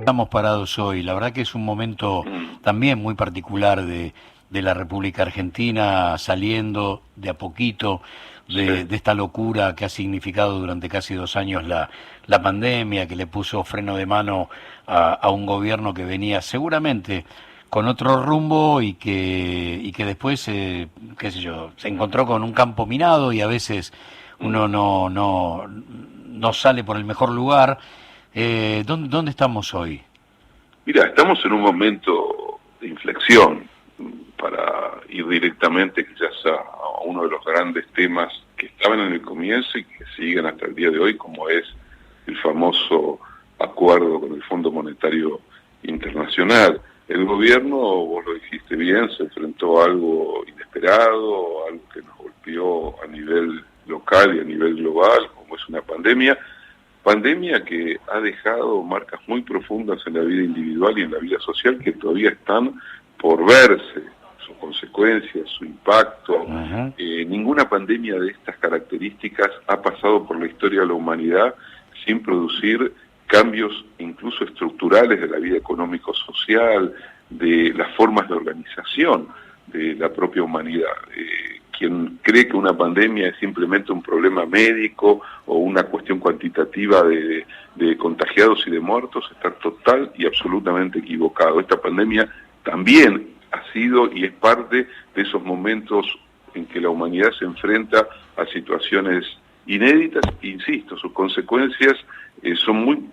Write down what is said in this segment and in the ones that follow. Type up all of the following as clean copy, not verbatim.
Estamos parados hoy. La verdad que es un momento también muy particular de la República Argentina, saliendo de a poquito de esta locura que ha significado durante casi 2 años la pandemia, que le puso freno de mano a un gobierno que venía seguramente con otro rumbo y que después, qué sé yo, se encontró con un campo minado y a veces uno no sale por el mejor lugar. ¿Dónde estamos hoy? Mira, estamos en un momento de inflexión para ir directamente quizás a uno de los grandes temas que estaban en el comienzo y que siguen hasta el día de hoy, como es el famoso acuerdo con el Fondo Monetario Internacional. El gobierno, vos lo dijiste bien, se enfrentó a algo inesperado, algo que nos golpeó a nivel local y a nivel global, como es una pandemia que ha dejado marcas muy profundas en la vida individual y en la vida social que todavía están por verse, sus consecuencias, su impacto. Ninguna pandemia de estas características ha pasado por la historia de la humanidad sin producir cambios incluso estructurales de la vida económico-social, de las formas de organización de la propia humanidad. Quien cree que una pandemia es simplemente un problema médico o una cuestión cuantitativa de contagiados y de muertos está total y absolutamente equivocado. Esta pandemia también ha sido y es parte de esos momentos en que la humanidad se enfrenta a situaciones inéditas. Insisto, sus consecuencias son muy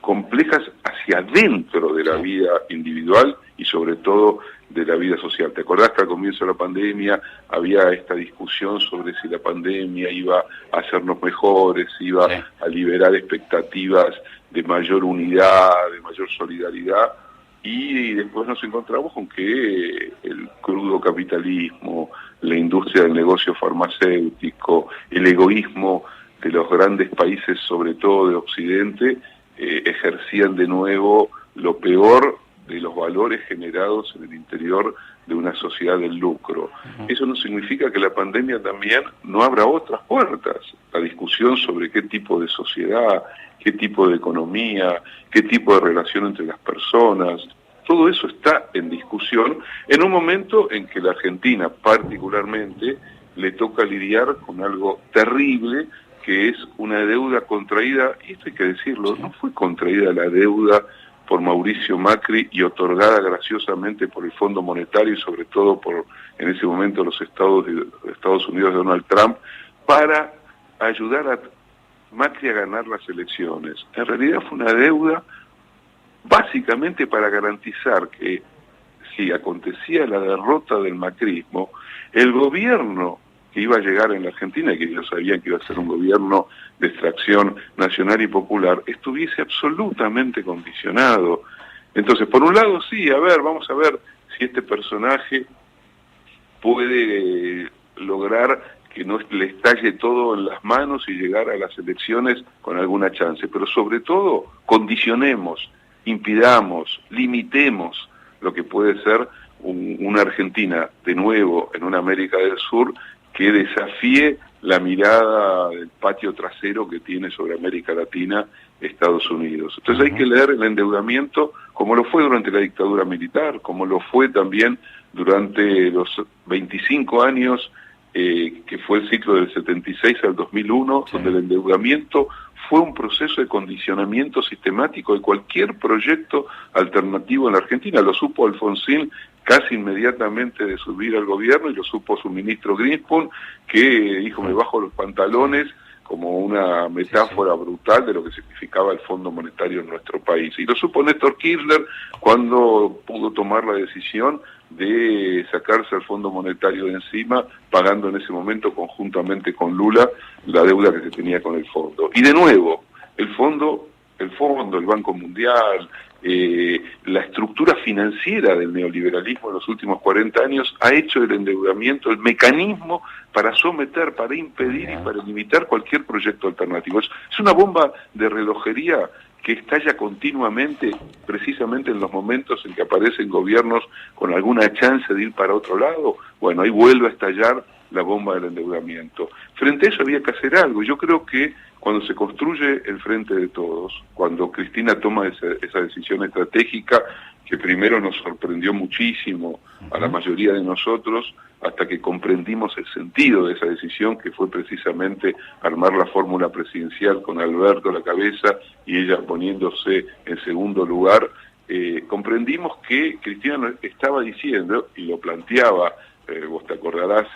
complejas hacia adentro de la vida individual y sobre todo de la vida social. ¿Te acordás que al comienzo de la pandemia había esta discusión sobre si la pandemia iba a hacernos mejores, iba a liberar expectativas de mayor unidad, de mayor solidaridad? Y después nos encontramos con que el crudo capitalismo, la industria del negocio farmacéutico, el egoísmo de los grandes países, sobre todo de Occidente, ejercían de nuevo lo peor de los valores generados en el interior de una sociedad del lucro. Eso no significa que la pandemia también no abra otras puertas. La discusión sobre qué tipo de sociedad, qué tipo de economía, qué tipo de relación entre las personas, todo eso está en discusión en un momento en que la Argentina particularmente le toca lidiar con algo terrible, que es una deuda contraída, y esto hay que decirlo, no fue contraída la deuda por Mauricio Macri y otorgada graciosamente por el Fondo Monetario y sobre todo por, en ese momento, los Estados Unidos de Donald Trump, para ayudar a Macri a ganar las elecciones. En realidad fue una deuda básicamente para garantizar que si acontecía la derrota del macrismo, el gobierno que iba a llegar en la Argentina, y que ellos sabían que iba a ser un gobierno de extracción nacional y popular, estuviese absolutamente condicionado. Entonces, por un lado, sí, vamos a ver si este personaje puede lograr que no le estalle todo en las manos y llegar a las elecciones con alguna chance, pero sobre todo condicionemos, impidamos, limitemos lo que puede ser una Argentina de nuevo en una América del Sur que desafíe la mirada del patio trasero que tiene sobre América Latina Estados Unidos. Entonces hay que leer el endeudamiento como lo fue durante la dictadura militar, como lo fue también durante los 25 años que fue el ciclo del 76 al 2001, donde el endeudamiento fue un proceso de condicionamiento sistemático de cualquier proyecto alternativo en la Argentina. Lo supo Alfonsín casi inmediatamente de subir al gobierno y lo supo su ministro Greenspan, que dijo me bajo los pantalones como una metáfora brutal de lo que significaba el Fondo Monetario en nuestro país. Y lo supo Néstor Kirchner cuando pudo tomar la decisión de sacarse al Fondo Monetario de encima, pagando en ese momento conjuntamente con Lula la deuda que se tenía con el fondo. Y de nuevo, el fondo, el Banco Mundial, la estructura financiera del neoliberalismo en los últimos 40 años ha hecho del endeudamiento el mecanismo para someter, para impedir y para limitar cualquier proyecto alternativo. Es una bomba de relojería que estalla continuamente, precisamente en los momentos en que aparecen gobiernos con alguna chance de ir para otro lado. Bueno, ahí vuelve a estallar la bomba del endeudamiento. Frente a eso había que hacer algo. Yo creo que cuando se construye el Frente de Todos, cuando Cristina toma esa decisión estratégica que primero nos sorprendió muchísimo a la mayoría de nosotros, hasta que comprendimos el sentido de esa decisión, que fue precisamente armar la fórmula presidencial con Alberto a la cabeza y ella poniéndose en segundo lugar, comprendimos que Cristina nos estaba diciendo, y lo planteaba, vos te acordarás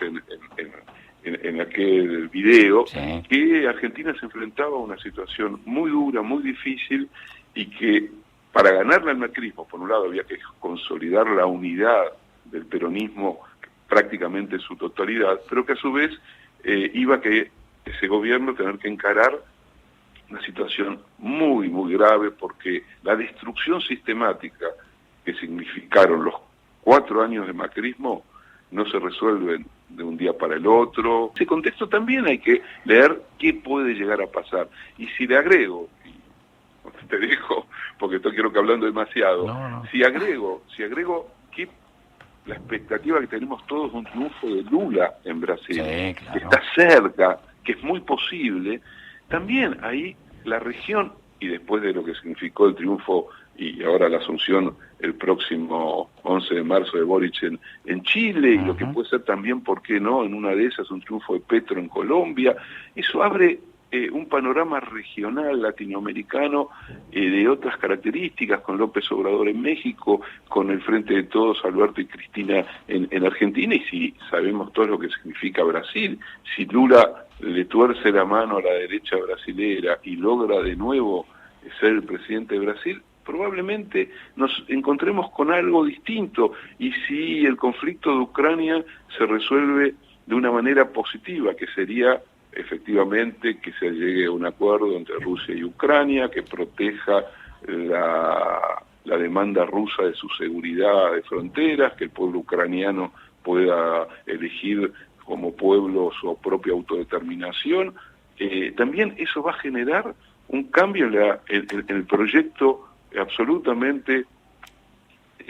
en aquel video, sí, que Argentina se enfrentaba a una situación muy dura, muy difícil, y que para ganarle al macrismo, por un lado, había que consolidar la unidad del peronismo prácticamente en su totalidad, pero que a su vez iba que ese gobierno tener que encarar una situación muy, muy grave, porque la destrucción sistemática que significaron los 4 años de macrismo no se resuelven de un día para el otro. En ese contexto también hay que leer qué puede llegar a pasar. Y si le agrego, y te dejo, porque estoy quiero que hablando demasiado, si agrego que la expectativa que tenemos todos de un triunfo de Lula en Brasil, sí, claro, que está cerca, que es muy posible, también ahí la región, y después de lo que significó el triunfo y ahora la asunción el próximo 11 de marzo de Boric en Chile, y lo que puede ser también, ¿por qué no?, en una de esas un triunfo de Petro en Colombia, eso abre un panorama regional latinoamericano de otras características, con López Obrador en México, con el Frente de Todos, Alberto y Cristina en Argentina, y si sabemos todo lo que significa Brasil, si Lula le tuerce la mano a la derecha brasilera y logra de nuevo ser el presidente de Brasil, probablemente nos encontremos con algo distinto, y si el conflicto de Ucrania se resuelve de una manera positiva, que sería efectivamente que se llegue a un acuerdo entre Rusia y Ucrania, que proteja la demanda rusa de su seguridad de fronteras, que el pueblo ucraniano pueda elegir como pueblo su propia autodeterminación. También eso va a generar un cambio en el proyecto absolutamente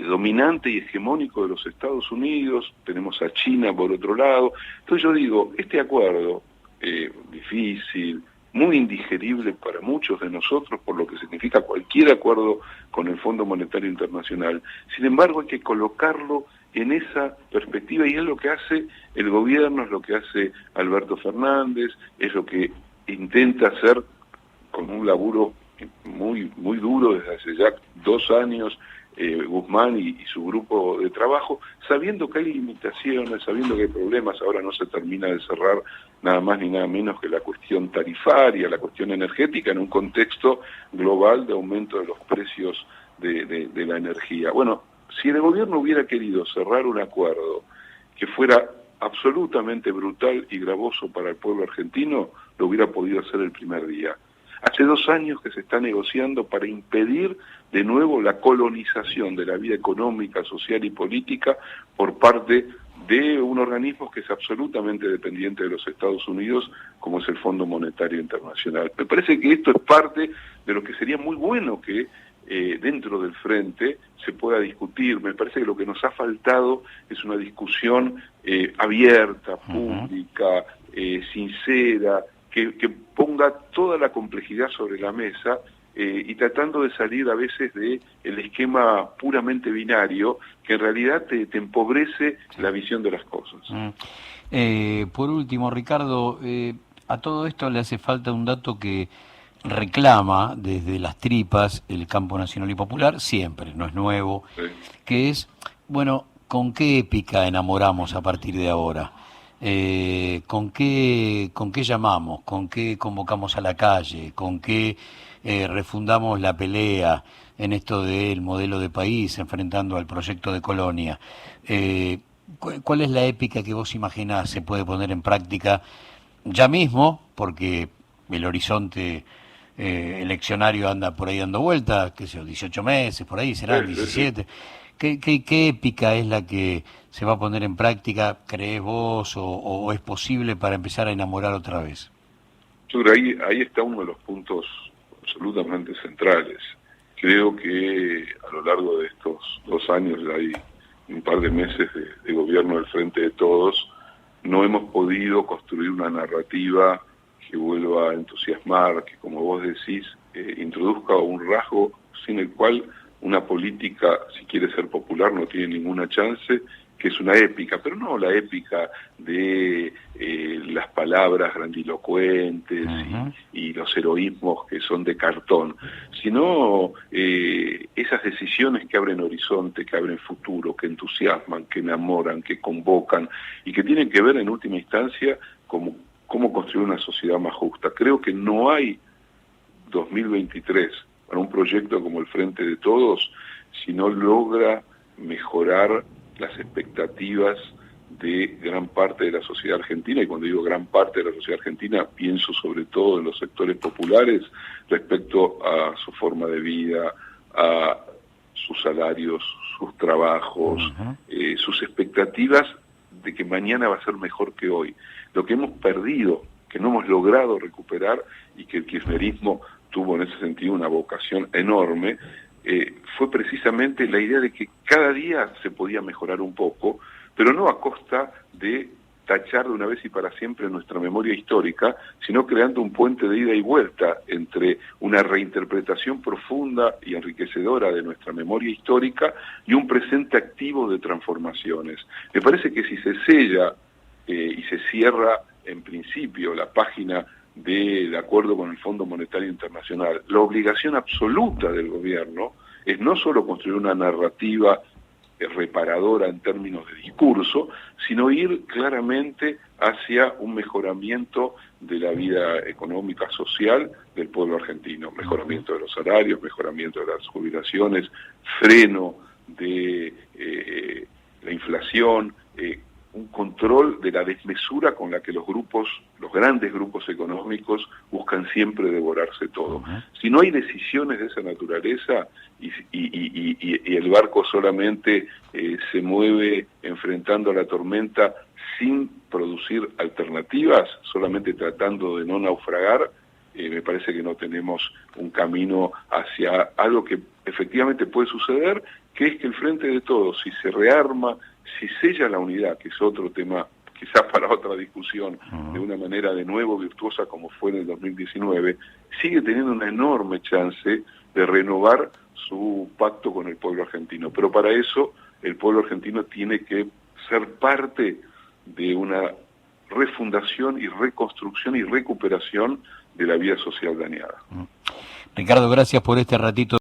dominante y hegemónico de los Estados Unidos. Tenemos a China por otro lado. Entonces yo digo, este acuerdo difícil, muy indigerible para muchos de nosotros, por lo que significa cualquier acuerdo con el Fondo Monetario Internacional, sin embargo hay que colocarlo en esa perspectiva, y es lo que hace el gobierno, es lo que hace Alberto Fernández, es lo que intenta hacer con un laburo muy, muy duro desde hace ya 2 años, Guzmán y su grupo de trabajo, sabiendo que hay limitaciones, sabiendo que hay problemas. Ahora no se termina de cerrar nada más ni nada menos que la cuestión tarifaria, la cuestión energética, en un contexto global de aumento de los precios de la energía. Bueno, si el gobierno hubiera querido cerrar un acuerdo que fuera absolutamente brutal y gravoso para el pueblo argentino, lo hubiera podido hacer el primer día. Hace 2 años que se está negociando para impedir de nuevo la colonización de la vida económica, social y política por parte de un organismo que es absolutamente dependiente de los Estados Unidos, como es el Fondo Monetario Internacional. Me parece que esto es parte de lo que sería muy bueno que dentro del frente se pueda discutir. Me parece que lo que nos ha faltado es una discusión abierta, pública, sincera, que ponga toda la complejidad sobre la mesa, y tratando de salir a veces del esquema puramente binario, que en realidad te empobrece la visión de las cosas. Por último, Ricardo, a todo esto le hace falta un dato que reclama desde las tripas el campo nacional y popular, siempre, no es nuevo, sí, que es, bueno, ¿con qué épica enamoramos a partir de ahora? ¿Con qué llamamos? ¿Con qué convocamos a la calle? ¿Con qué refundamos la pelea en esto del modelo de país enfrentando al proyecto de colonia? ¿Cuál es la épica que vos imaginás se puede poner en práctica ya mismo? Porque el horizonte eleccionario anda por ahí dando vueltas, qué sé yo, 18 meses, por ahí serán 17. ¿Qué épica es la que se va a poner en práctica, crees vos, o es posible para empezar a enamorar otra vez? Yo creo ahí está uno de los puntos absolutamente centrales. Creo que a lo largo de estos 2 años, ya hay un par de meses de gobierno del Frente de Todos, no hemos podido construir una narrativa que vuelva a entusiasmar, que como vos decís, introduzca un rasgo sin el cual una política, si quiere ser popular, no tiene ninguna chance, que es una épica, pero no la épica de las palabras grandilocuentes y los heroísmos que son de cartón, sino esas decisiones que abren horizonte, que abren futuro, que entusiasman, que enamoran, que convocan y que tienen que ver en última instancia cómo construir una sociedad más justa. Creo que no hay 2023 para un proyecto como el Frente de Todos si no logra mejorar las expectativas de gran parte de la sociedad argentina, y cuando digo gran parte de la sociedad argentina pienso sobre todo en los sectores populares respecto a su forma de vida, a sus salarios, sus trabajos, sus expectativas de que mañana va a ser mejor que hoy. Lo que hemos perdido, que no hemos logrado recuperar y que el kirchnerismo tuvo en ese sentido una vocación enorme, fue precisamente la idea de que cada día se podía mejorar un poco, pero no a costa de tachar de una vez y para siempre nuestra memoria histórica, sino creando un puente de ida y vuelta entre una reinterpretación profunda y enriquecedora de nuestra memoria histórica y un presente activo de transformaciones. Me parece que si se sella y se cierra en principio la página del acuerdo con el Fondo Monetario Internacional, la obligación absoluta del gobierno es no solo construir una narrativa reparadora en términos de discurso, sino ir claramente hacia un mejoramiento de la vida económica, social del pueblo argentino, mejoramiento de los salarios, mejoramiento de las jubilaciones, freno de la inflación, un control de la desmesura con la que los grandes grupos económicos buscan siempre devorarse todo. Si no hay decisiones de esa naturaleza y el barco solamente se mueve enfrentando a la tormenta sin producir alternativas, solamente tratando de no naufragar, me parece que no tenemos un camino hacia algo que efectivamente puede suceder, que es que el Frente de Todos, si se rearma, si sella la unidad, que es otro tema quizás para otra discusión, de una manera de nuevo virtuosa como fue en el 2019, sigue teniendo una enorme chance de renovar su pacto con el pueblo argentino. Pero para eso el pueblo argentino tiene que ser parte de una refundación y reconstrucción y recuperación de la vida social dañada. Ricardo, gracias por este ratito.